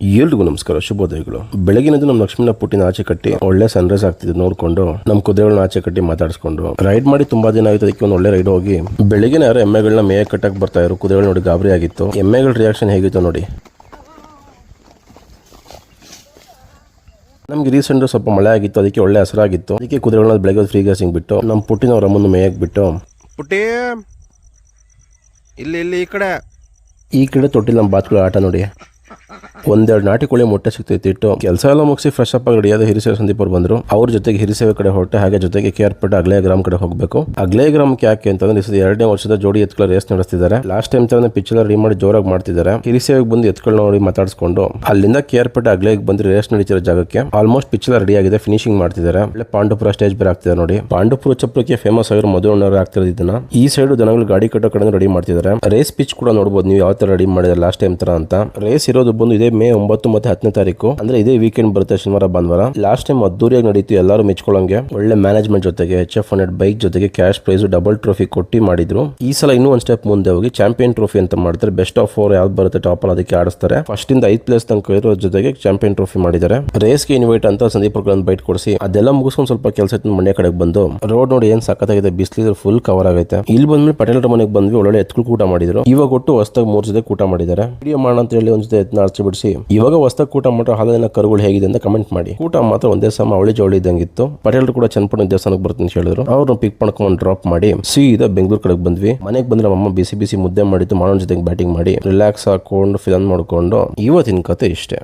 ಎಲ್ರಿಗೂ ನಮಸ್ಕಾರ, ಶುಭೋದಯಗಳು. ಬೆಳಗಿನದು ನಮ್ಮ ಲಕ್ಷ್ಮೀನ ಪುಟ್ಟಿನ ಆಚೆ ಕಟ್ಟಿ ಒಳ್ಳೆ ಸನ್ರೈಸ್ ಆಗ್ತಿದ್ದು ನೋಡ್ಕೊಂಡು ನಮ್ಮ ಕುದುರೆಗಳನ್ನ ಆಚೆ ಕಟ್ಟಿ ಮಾತಾಡಿಸ್ಕೊಂಡು ರೈಡ್ ಮಾಡಿ ತುಂಬಾ ದಿನ ಆಯ್ತು. ಅದಕ್ಕೆ ಒಂದು ಒಳ್ಳೆ ರೈಡ್ ಹೋಗಿ ಬೆಳಗಿನ ಯಾರು ಎಮ್ಮೆಗಳನ್ನ ಮೇಯ ಕಟ್ಟಕ್ ಬರ್ತಾ ಇದ್ರು. ಕುದುರೆಗಳು ನೋಡಿ ಗಾಬರಿ ಆಗಿತ್ತು. ಎಮ್ಮೆಗಳ ರಿಯಾಕ್ಷನ್ ಹೇಗಿತ್ತು ನೋಡಿ. ನಮ್ಗೆ ರೀಸೆಂಟ್ ಸ್ವಲ್ಪ ಮಳೆ ಆಗಿತ್ತು, ಅದಕ್ಕೆ ಒಳ್ಳೆ ಹಸರಾಗಿತ್ತು. ಅದಕ್ಕೆ ಕುದುರೆಗಳನ್ನ ಬೆಳಗ್ಗೆ ಫ್ರೀ ಗ್ಯಾಸಿಂಗ್ ಬಿಟ್ಟು ನಮ್ಮ ಪುಟ್ಟಿನವ್ರ ಅಮ್ಮನ್ನು ಮೇಯಕ್ ಬಿಟ್ಟು ಪುಟ್ಟಿ ಇಲ್ಲಿ ಈ ಕಡೆ ತೊಟ್ಟಿಲ್ ನಮ್ಮ ಬಾತ್ಗಳ ಆಟ ನೋಡಿ. ಒಂದೆರಡು ನಾಟಿ ಕೋಳಿ ಮೊಟ್ಟೆ ಸಿಕ್ತಿತ್ತು. ಕೆಲಸ ಎಲ್ಲ ಮುಗಿಸಿ ಫ್ರೆಶ್ ಅಪ್ ಆಗಿ ರೆಡಿಯಾದ ಹಿರಿಸೇವೆ ಸಂದೀಪ್ ಅವರು ಬಂದ್ರು. ಅವ್ರ ಜೊತೆಗೆ ಹಿರಿಸೇವೆ ಕಡೆ ಹೊರಟೆ. ಹಾಗೆ ಜೊತೆಗೆ ಕೇರ್ಪೇಟೆ ಅಗ್ಲೇಯ ಗ್ರಾಮ ಕಡೆ ಹೋಗಬೇಕು. ಅಗ್ಲೇಯ ಗ್ರಾಮಕ್ಕೆ ಯಾಕೆ ಅಂತಂದ್ರೆ ಎರಡನೇ ವರ್ಷದ ಜೋಡಿ ಎತ್ಕಳ ರೇಸ್ ನಡೆಸ್ತಿದ್ದಾರೆ. ಲಾಸ್ಟ್ ಟೈಮ್ ತರ ಪಿಚ್ ಎಲ್ಲ ರೆಡಿ ಮಾಡಿ ಜೋರಾಗಿ ಮಾಡ್ತಿದ್ದಾರೆ. ಹಿರಿಸೇವೆಗೆ ಬಂದು ಎತ್ಕಳ ನೋಡಿ ಮಾತಾಡಿಸ್ಕೊಂಡು ಅಲ್ಲಿಂದ ಕೇರ್ಪೇಟೆ ಅಗ್ಲೇಯಕ್ಕೆ ಬಂದು ರೇಸ್ ನಡೀತಿರೋ ಜಾಗಕ್ಕೆ ಆಲ್ಮೋಸ್ಟ್ ಪಿಚ್ ಎಲ್ಲ ರೆಡಿ ಆಗಿದೆ. ಫಿನಿಶಿಂಗ್ ಮಾಡ್ತಿದ್ದಾರೆ. ಒಳ್ಳೆ ಪಾಂಡುಪುರ ಸ್ಟೇಜ್ ಬೇರೆ ಆಗ್ತಿದೆ ನೋಡಿ. ಪಾಂಡುಪುರ ಚಪ್ರಕ್ಕೆ ಫೇಮಸ್ ಆಗಿರೋ ಮದುವೆ ಆಗ್ತಿರೋದು ಇದನ್ನ. ಈ ಸೈಡ್ ಜನಗಳು ಗಾಡಿ ಕಟ್ಟೋ ಕಡೆ ರೆಡಿ ಮಾಡ್ತಿದ್ದಾರೆ. ರೇಸ್ ಪಿಚ್ ಕೂಡ ನೋಡಬಹುದು ನೀವು ಯಾವ ತರ ರೆಡಿ ಮಾಡಿದ್ದಾರೆ ಲಾಸ್ಟ್ ಟೈಮ್ ತರ ಅಂತ. ರೇಸ್ ಇರೋದು ಬಂದು ಇದೇ ಮೇ 9 ಮತ್ತೆ 10ನೇ ತಾರೀಕು, ಅಂದ್ರೆ ಇದೇ ವೀಕೆಂಡ್ ಬರುತ್ತೆ, ಶನಿವಾರ ಭಾನುವಾರ. ಲಾಸ್ಟ್ ಟೈಮ್ ಅದ್ದೂರಿಯಾಗಿ ನಡೀತು. ಎಲ್ಲರೂ ಮೆಚ್ಕೊಳ್ಳಂಗೆ ಒಳ್ಳೆ ಮ್ಯಾನೇಜ್ಮೆಂಟ್ ಜೊತೆಗೆ HF100 ಬೈಕ್ ಜೊತೆಗೆ ಕ್ಯಾಶ್ ಪ್ರೈಸ್ ಡಬಲ್ ಟ್ರೋಫಿ ಕೊಟ್ಟಿ ಮಾಡಿದ್ರು. ಈ ಸಲ ಇನ್ನೂ ಒಂದು ಸ್ಟೆಪ್ ಮುಂದೆ ಹೋಗಿ ಚಾಂಪಿಯನ್ ಟ್ರೋಫಿ ಅಂತ ಮಾಡ್ತಾರೆ. ಬೆಸ್ಟ್ ಆಫ್ 4 ಯಾವ್ದು ಬರುತ್ತೆ ಟಾಪ್ ಅಲ್ಲಿ ಅದಕ್ಕೆ ಆಡಿಸ್ತಾರೆ. ಫಸ್ಟ್ ಇಂದ 5th ಪ್ಲೇಸ್ ತನಕ ಇರೋ ಜೊತೆಗೆ ಚಾಂಪಿಯನ್ ಟ್ರೋಫಿ ಮಾಡಿದ್ದಾರೆ. ರೇಸ್ಗೆ ಇನ್ವೈಟ್ ಅಂತ ಸಂದೀಪ್ ಒಂದು ಬೈಟ್ ಕೊಡಿಸಿ ಅದೆಲ್ಲ ಮುಗಿಸ್ಕೊಂಡು ಸ್ವಲ್ಪ ಕೆಲಸ ಇತ್ತು. ಮಂಡ್ಯ ಕಡೆಗೆ ಬಂದು ರೋಡ್ ನೋಡಿ ಏನ್ ಸಖತ್ತಾಗಿದೆ. ಬಿಸಿಲಿದ್ರೆ ಫುಲ್ ಕವರ್ ಆಗೈತೆ. ಇಲ್ಲಿ ಬಂದ್ಮೇಲೆ ಪಟೇಲ್ ಮನೆಗೆ ಬಂದ್ವಿ. ಒಳ್ಳೆ ಎತ್ಕಳು ಊಟ ಮಾಡಿದ್ರು. ಇವಾಗ ಒಟ್ಟು ಹೊಸದಾಗಿ 3 ಜೊತೆ ಊಟ ಮಾಡಿದ್ದಾರೆ. ವಿಡಿಯೋ ಮಾಡೋಣ ಅಂತ ಹೇಳಿ ಒಂದ್ ಜೊತೆ ಎತ್ನ ಅರ್ಚಿ ಬಿಡಿಸಿ ಇವಾಗ ಹೊಸದಾಗಿ ಊಟ ಮಾಡೋ ಹಾಲಿನ ಕರುಗಳು ಹೇಗಿದೆ ಅಂತ ಕಮೆಂಟ್ ಮಾಡಿ. ಊಟ ಮಾತ್ರ ಒಂದೇ ಸಮ ಅವಳಿ ಜವಳಿ ಇದ್ದಂಗಿತ್ತು. ಪಟೇಲ್ ಕೂಡ ಚನ್ನಪಟ್ಟಣ ದೇವಸ್ಥಾನಕ್ಕೆ ಬರ್ತೀನಿ ಅಂತ ಹೇಳಿದ್ರು. ಅವ್ರನ್ನ ಪಿಕ್ ಮಾಡ್ಕೊಂಡು ಡ್ರಾಪ್ ಮಾಡಿ ಸೀದಾ ಬೆಂಗಳೂರು ಕಡೆಗೆ ಬಂದ್ವಿ. ಮನೆಗೆ ಬಂದ್ರೆ ನಮ್ಮಮ್ಮ ಬಿಸಿ ಬಿಸಿ ಮುದ್ದೆ ಮಾಡಿದ್ದು ಮಾಡೋಣ ಜೊತೆಗೆ ಬ್ಯಾಟಿಂಗ್ ಮಾಡಿ ರಿಲ್ಯಾಕ್ಸ್ ಹಾಕೊಂಡು ಫಿಲಮ್ ಮಾಡ್ಕೊಂಡು ಇವತ್ತಿನ ಕತೆ ಇಷ್ಟೇ.